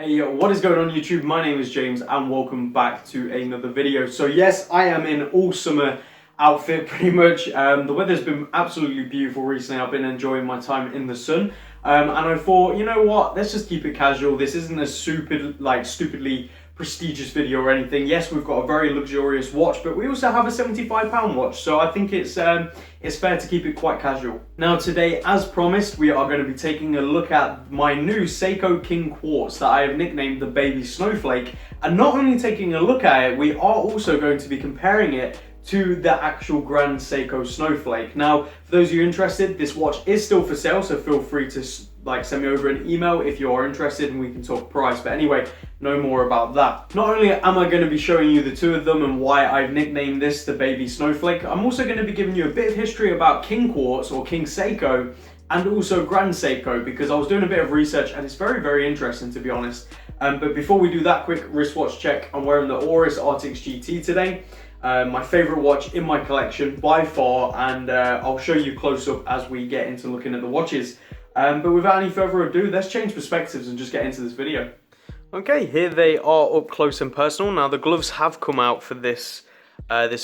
Hey, what is going on YouTube? My name is James and welcome back to another video. So yes, I am in all summer outfit pretty much. The weather's been absolutely beautiful recently. I've been enjoying my time in the sun. And I thought, you know what, let's just keep it casual. This isn't a stupidly prestigious video or anything. Yes, we've got a very luxurious watch, but we also have a £75 watch. So I think it's fair to keep it quite casual. Now today, as promised, we are going to be taking a look at my new Seiko King Quartz that I have nicknamed the Baby Snowflake. And not only taking a look at it, we are also going to be comparing it to the actual Grand Seiko Snowflake. Now, for those of you interested, this watch is still for sale, so feel free to send me over an email if you are interested and we can talk price. But anyway, no more about that. Not only am I going to be showing you the two of them and why I've nicknamed this the Baby Snowflake, I'm also going to be giving you a bit of history about King Quartz or King Seiko and also Grand Seiko, because I was doing a bit of research and it's very, very interesting, to be honest. But before we do that, quick wristwatch check. I'm wearing the Oris Arctic GT today. My favorite watch in my collection by far, and I'll show you close up as we get into looking at the watches. But without any further ado, let's change perspectives and just get into this video. Okay, here they are up close and personal. Now the gloves have come out for this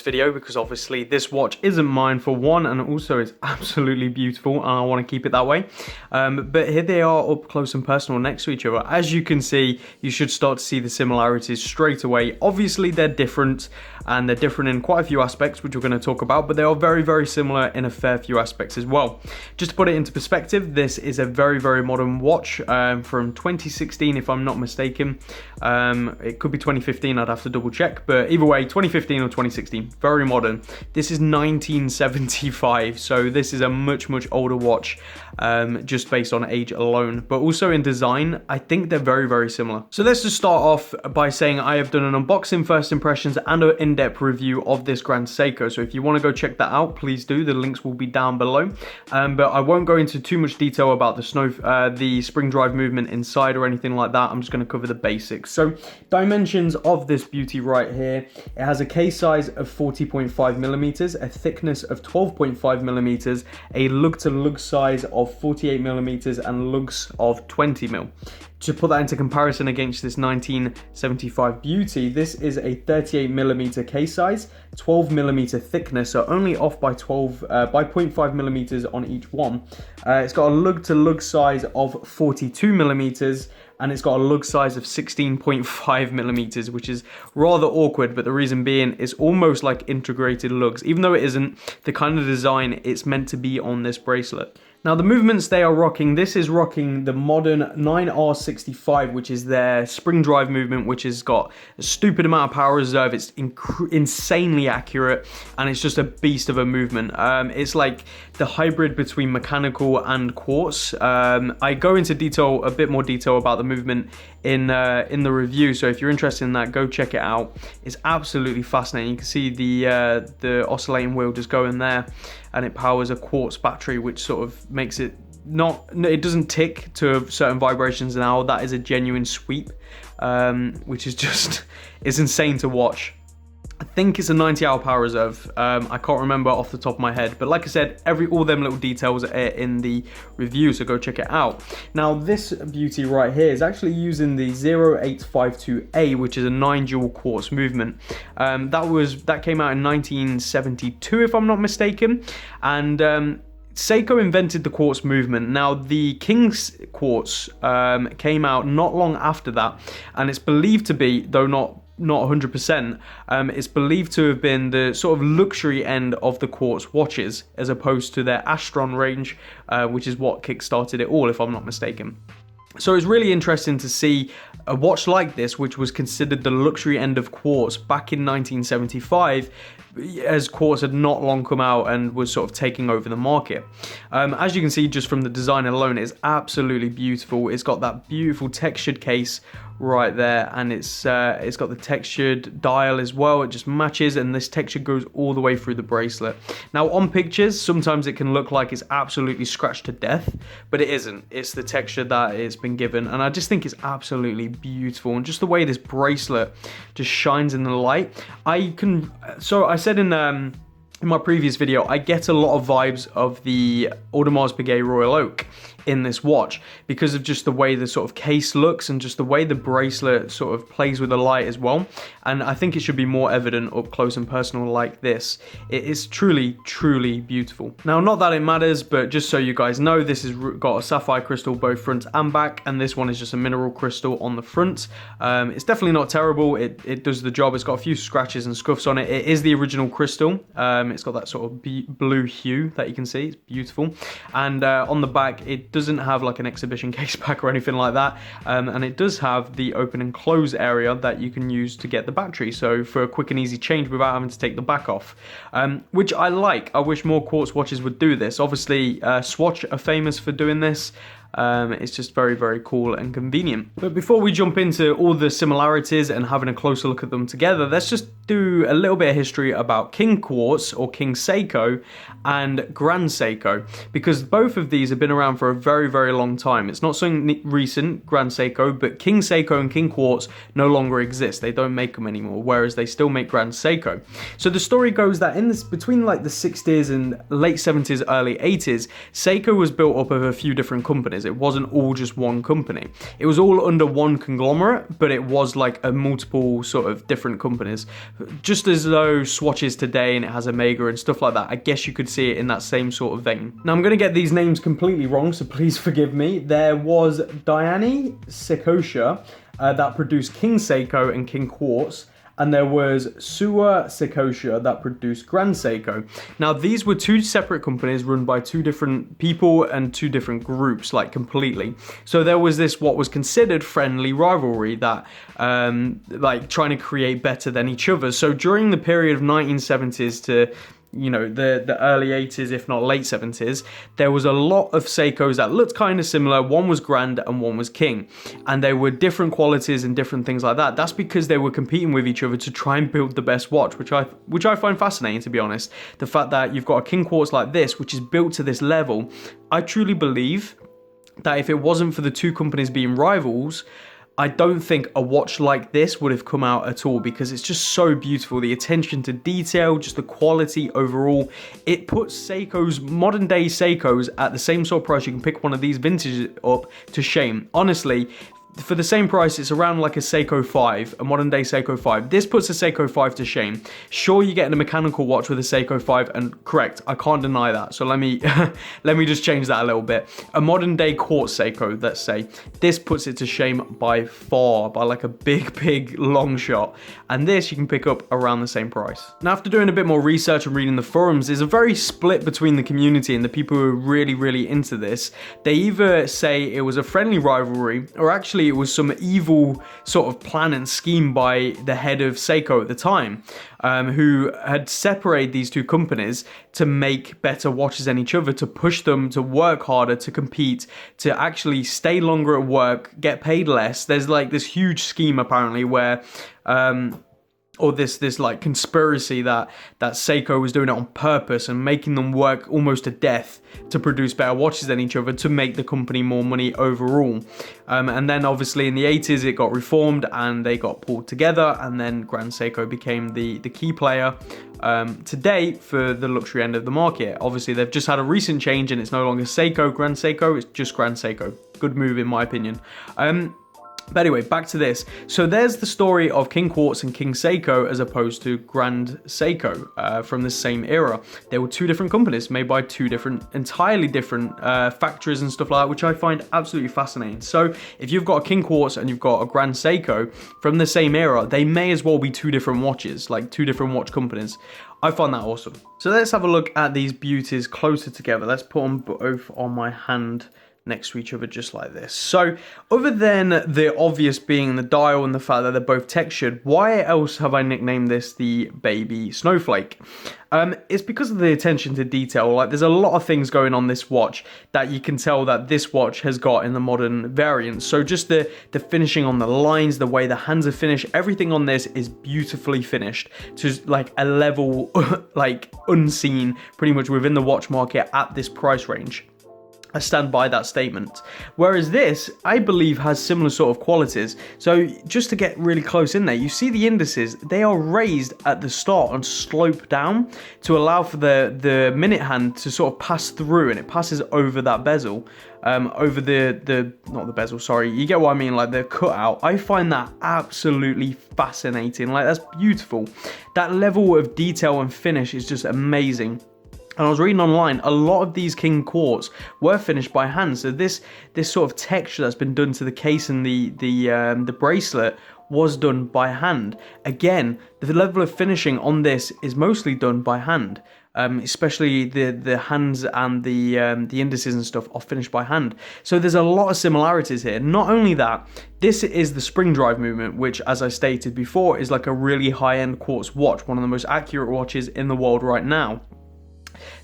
video because obviously this watch isn't mine for one, and also it's absolutely beautiful and I want to keep it that way. But here they are up close and personal next to each other. As you can see, you should start to see the similarities straight away. Obviously they're different, and they're different in quite a few aspects, which we're going to talk about, but they are very, very similar in a fair few aspects as well. Just to put it into perspective, this is a very, very modern watch from 2016, if I'm not mistaken. It could be 2015, I'd have to double check, but either way, 2015 or 2016, very modern. This is 1975, so this is a much, much older watch, just based on age alone, but also in design, I think they're very, very similar. So let's just start off by saying I have done an unboxing, first impressions, and an in-depth review of this Grand Seiko. So if you want to go check that out, please do. The links will be down below. But I won't go into too much detail about the spring drive movement inside or anything like that. I'm just going to cover the basics. So dimensions of this beauty right here. It has a case size of 40.5 millimeters, a thickness of 12.5 millimeters, a lug-to-lug size of 48 millimeters, and lugs of 20 mil. To put that into comparison against this 1975 beauty, this is a 38 millimeter case size, 12 millimeter thickness, so only off by 0.5 millimeters on each one. It's got a lug-to-lug size of 42 millimeters, and it's got a lug size of 16.5 millimeters, which is rather awkward, but the reason being it's almost like integrated lugs, even though it isn't. The kind of design it's meant to be on this bracelet. Now the movements they are rocking, this is rocking the modern 9R65, which is their spring drive movement, which has got a stupid amount of power reserve. It's insanely accurate, and it's just a beast of a movement. It's like the hybrid between mechanical and quartz. I go into a bit more detail about the movement in the review, so if you're interested in that, go check it out. It's absolutely fascinating. You can see the oscillating wheel just going there, and it powers a quartz battery, which sort of makes it it doesn't tick to certain vibrations an hour. That is a genuine sweep, which is just, it's insane to watch. I think it's a 90-hour power reserve. I can't remember off the top of my head, but like I said, all them little details are in the review, so go check it out. Now this beauty right here is actually using the 0852A, which is a 9-jewel quartz movement. That came out in 1972, if I'm not mistaken, and Seiko invented the quartz movement. Now the King's Quartz came out not long after that, and it's believed to be, though not 100%, it's believed to have been the sort of luxury end of the quartz watches, as opposed to their Astron range, which is what kickstarted it all, if I'm not mistaken. So it's really interesting to see a watch like this, which was considered the luxury end of quartz back in 1975, as quartz had not long come out and was sort of taking over the market. As you can see just from the design alone, it's absolutely beautiful. It's got that beautiful textured case right there, and it's got the textured dial as well. It just matches, and this texture goes all the way through the bracelet. Now on pictures, sometimes it can look like it's absolutely scratched to death, but it isn't. It's the texture that it's been given, and I just think it's absolutely beautiful. And just the way this bracelet just shines in the light. I said in in my previous video, I get a lot of vibes of the Audemars Piguet Royal Oak in this watch because of just the way the sort of case looks and just the way the bracelet sort of plays with the light as well. And I think it should be more evident up close and personal like this. It is truly, truly beautiful. Now, not that it matters, but just so you guys know, this has got a sapphire crystal both front and back, and this one is just a mineral crystal on the front. It's definitely not terrible. It does the job. It's got a few scratches and scuffs on it. It is the original crystal. It's got that sort of blue hue that you can see. It's beautiful. And on the back, it doesn't have like an exhibition case back or anything like that, and it does have the open and close area that you can use to get the battery, so for a quick and easy change without having to take the back off, which I like. I wish more Quartz watches would do this. Obviously Swatch are famous for doing this. It's just very, very cool and convenient. But before we jump into all the similarities and having a closer look at them together, let's just do a little bit of history about King Quartz or King Seiko and Grand Seiko, because both of these have been around for a very, very long time. It's not something recent, Grand Seiko, but King Seiko and King Quartz no longer exist. They don't make them anymore, whereas they still make Grand Seiko. So the story goes that between like the 60s and late 70s, early 80s, Seiko was built up of a few different companies. It wasn't all just one company. It was all under one conglomerate, but it was like a multiple sort of different companies. Just as though Swatch is today and it has Omega and stuff like that, I guess you could see it in that same sort of vein. Now I'm going to get these names completely wrong, so please forgive me. There was Diane Seiko that produced King Seiko and King Quartz, and there was Suwa Seiko that produced Grand Seiko. Now, these were two separate companies run by two different people and two different groups, like completely. So there was this, what was considered friendly rivalry that, like trying to create better than each other. So during the period of 1970s to the early 80s, if not late 70s, there was a lot of Seikos that looked kind of similar. One was Grand and one was King, and they were different qualities and different things like that. That's because they were competing with each other to try and build the best watch, which I find fascinating, to be honest. The fact that you've got a King Quartz like this, which is built to this level, I truly believe that if it wasn't for the two companies being rivals, I don't think a watch like this would have come out at all, because it's just so beautiful. The attention to detail, just the quality overall. It puts Seiko's, modern day Seikos, at the same sort of price. You can pick one of these vintages up to shame. Honestly, for the same price, it's around like a Seiko 5, a modern day Seiko 5. This puts a Seiko 5 to shame. Sure, you're getting a mechanical watch with a Seiko 5, and correct, I can't deny that. So let me let me just change that a little bit. A modern day Quartz Seiko, let's say, this puts it to shame by far, by like a big long shot. And this you can pick up around the same price. Now, after doing a bit more research and reading the forums, there's a very split between the community and the people who are really into this. They either say it was a friendly rivalry, or actually it was some evil sort of plan and scheme by the head of Seiko at the time, who had separated these two companies to make better watches than each other, to push them to work harder, to compete, to actually stay longer at work, get paid less. There's like this huge scheme apparently where or this like conspiracy that Seiko was doing it on purpose and making them work almost to death to produce better watches than each other to make the company more money overall. And then obviously in the 80s it got reformed and they got pulled together, and then Grand Seiko became the key player today for the luxury end of the market. Obviously they've just had a recent change and it's no longer Seiko Grand Seiko, it's just Grand Seiko. Good move in my opinion. But anyway, back to this. So there's the story of King Quartz and King Seiko as opposed to Grand Seiko from the same era. They were two different companies made by two entirely different factories and stuff like that, which I find absolutely fascinating. So if you've got a King Quartz and you've got a Grand Seiko from the same era, they may as well be two different watches, like two different watch companies. I find that awesome. So let's have a look at these beauties closer together. Let's put them both on my hand next to each other just like this. So other than the obvious being the dial and the fact that they're both textured, why else have I nicknamed this the baby snowflake? It's because of the attention to detail. Like, there's a lot of things going on this watch that you can tell that this watch has got in the modern variant. So just the finishing on the lines, the way the hands are finished, everything on this is beautifully finished to like a level like unseen pretty much within the watch market at this price range. I stand by that statement. Whereas this, I believe, has similar sort of qualities. So just to get really close in there, you see the indices, they are raised at the start and slope down to allow for the minute hand to sort of pass through, and it passes over that bezel, over not the bezel, sorry, you get what I mean, like the cutout. I find that absolutely fascinating. Like, that's beautiful. That level of detail and finish is just amazing. And I was reading online, a lot of these King Quartz were finished by hand. So this sort of texture that's been done to the case and the bracelet was done by hand. Again, the level of finishing on this is mostly done by hand. Especially the hands and the indices and stuff are finished by hand. So there's a lot of similarities here. Not only that, this is the spring drive movement, which, as I stated before, is like a really high-end quartz watch, one of the most accurate watches in the world right now.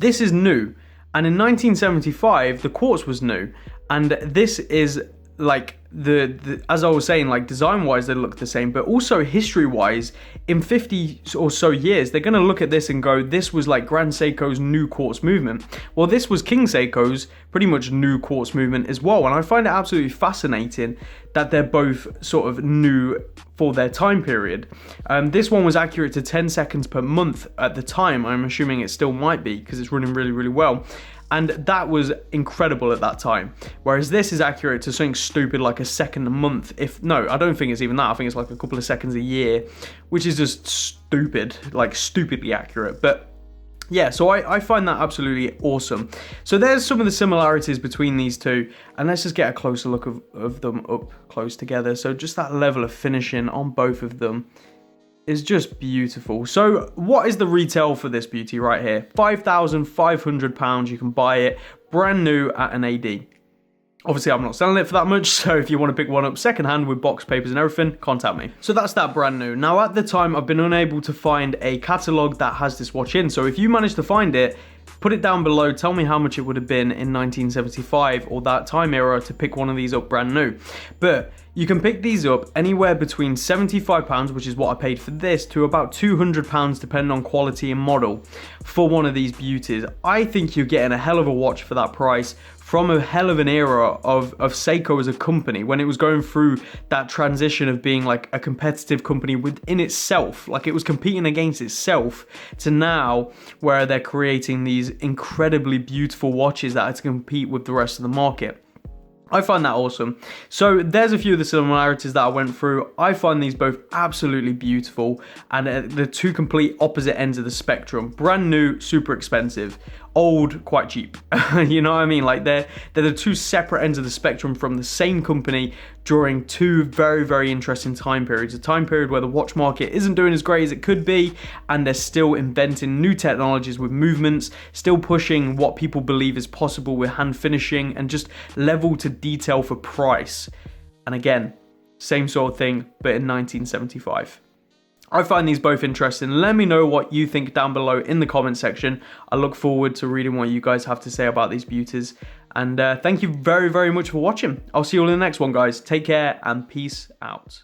This is new, and in 1975 the quartz was new, and this is like the as I was saying, like design wise they look the same, but also history wise, in 50 or so years they're going to look at this and go, this was like Grand Seiko's new quartz movement. Well, this was King Seiko's pretty much new quartz movement as well, and I find it absolutely fascinating that they're both sort of new for their time period. This one was accurate to 10 seconds per month at the time. I'm assuming it still might be because it's running really well. And that was incredible at that time. Whereas this is accurate to something stupid like a second a month. No, I don't think it's even that. I think it's like a couple of seconds a year, which is just stupid, like stupidly accurate. But yeah, so I find that absolutely awesome. So there's some of the similarities between these two, and let's just get a closer look of them up close together. So just that level of finishing on both of them is just beautiful. So what is the retail for this beauty right here? £5,500. You can buy it brand new at an AD. Obviously, I'm not selling it for that much, so if you want to pick one up secondhand with box papers and everything, contact me. So that's that brand new. Now, at the time, I've been unable to find a catalogue that has this watch in, so if you manage to find it, put it down below, tell me how much it would have been in 1975 or that time era to pick one of these up brand new. But you can pick these up anywhere between £75, which is what I paid for this, to about £200 depending on quality and model for one of these beauties. I think you're getting a hell of a watch for that price from a hell of an era of Seiko as a company, when it was going through that transition of being like a competitive company within itself, like it was competing against itself, to now where they're creating these incredibly beautiful watches that are to compete with the rest of the market. I find that awesome. So there's a few of the similarities that I went through. I find these both absolutely beautiful, and the two complete opposite ends of the spectrum. Brand new, super expensive. Old, quite cheap. You know what I mean? Like they're the two separate ends of the spectrum from the same company during two very interesting time periods. A time period where the watch market isn't doing as great as it could be, and they're still inventing new technologies with movements, still pushing what people believe is possible with hand finishing and just level to detail for price. And again, same sort of thing, but in 1975. I find these both interesting. Let me know what you think down below in the comment section. I look forward to reading what you guys have to say about these beauties. And thank you very much for watching. I'll see you all in the next one, guys. Take care and peace out.